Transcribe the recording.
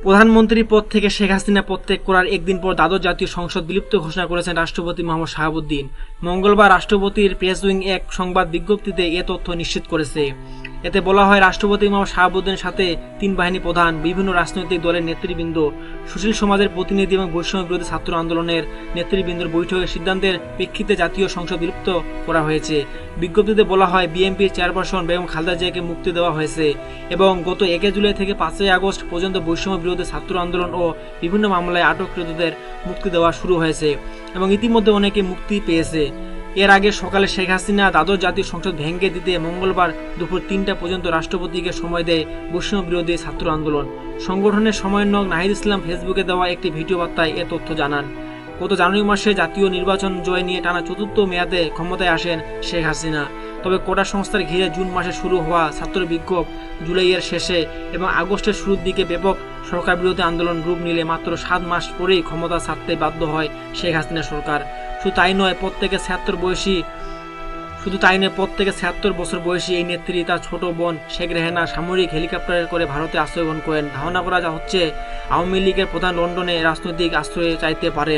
প্রধানমন্ত্রী পদ থেকে শেখ হাসিনা পদত্যাগ করার একদিন পর দ্বাদশ জাতীয় সংসদ বিলুপ্ত ঘোষণা করেছেন রাষ্ট্রপতি মোহাম্মদ শাহাবুদ্দিন। মঙ্গলবার রাষ্ট্রপতির প্রেস উইং এক সংবাদ বিজ্ঞপ্তিতে এ তথ্য নিশ্চিত করেছে। এতে বলা হয়, রাষ্ট্রপতি মোহাম্মদ শাহাবুদ্দিনের সাথে তিন বাহিনী প্রধান, বিভিন্ন রাজনৈতিক দলের নেতৃবৃন্দ, সুশীল সমাজের প্রতিনিধি এবং বৈষম্য বিরোধী ছাত্র আন্দোলনের নেতৃবৃন্দের বৈঠকের সিদ্ধান্তের প্রেক্ষিতে জাতীয় সংসদ বিলুপ্ত করা হয়েছে। বিজ্ঞপ্তিতে বলা হয়, বিএনপির চেয়ারপারসন বেগম খালেদা জিয়াকে মুক্তি দেওয়া হয়েছে এবং গত 1 জুলাই থেকে 5 আগস্ট পর্যন্ত বৈষম্য বিরোধী ছাত্র আন্দোলন ও বিভিন্ন মামলায় আটককৃতদের মুক্তি দেওয়া শুরু হয়েছে এবং ইতিমধ্যে অনেকে মুক্তি পেয়েছে। এর আগে সকালে শেখ হাসিনা দ্বাদশ জাতীয় সংসদ ভেঙে দিতে মঙ্গলবার দুপুর 3টা পর্যন্ত রাষ্ট্রপতিকে সময় দেয় বৈষম্য বিরোধী ছাত্র আন্দোলন। সংগঠনের সমন্বয়ক নাহিদ ইসলাম ফেসবুকে দেওয়া একটি ভিডিও বার্তায় এ তথ্য জানান। গত জানুয়ারি মাসে জাতীয় নির্বাচন জয় নিয়ে টানা 4র্থ মেয়াদে ক্ষমতায় আসেন শেখ হাসিনা। তবে কোটা সংস্থার ঘিরে জুন মাসে শুরু হওয়া ছাত্র বিক্ষোভ, জুলাইয়ের শেষে এবং আগস্টের শুরুর দিকে ব্যাপক সরকার বিরোধী আন্দোলন রূপ নিলে মাত্র 7 মাস পরেই ক্ষমতা ছাড়তে বাধ্য হয় শেখ হাসিনা সরকার। শুধু তাই নয়, পদ থেকে 76 বছর বয়সী এই নেত্রী তার ছোট বোন শেখ রেহানা সামরিক হেলিকপ্টারে করে ভারতে আশ্রয় গ্রহণ করেন। ধারণা করা হচ্ছে আওয়ামী লীগের প্রধান লন্ডনে রাজনৈতিক আশ্রয় চাইতে পারেন।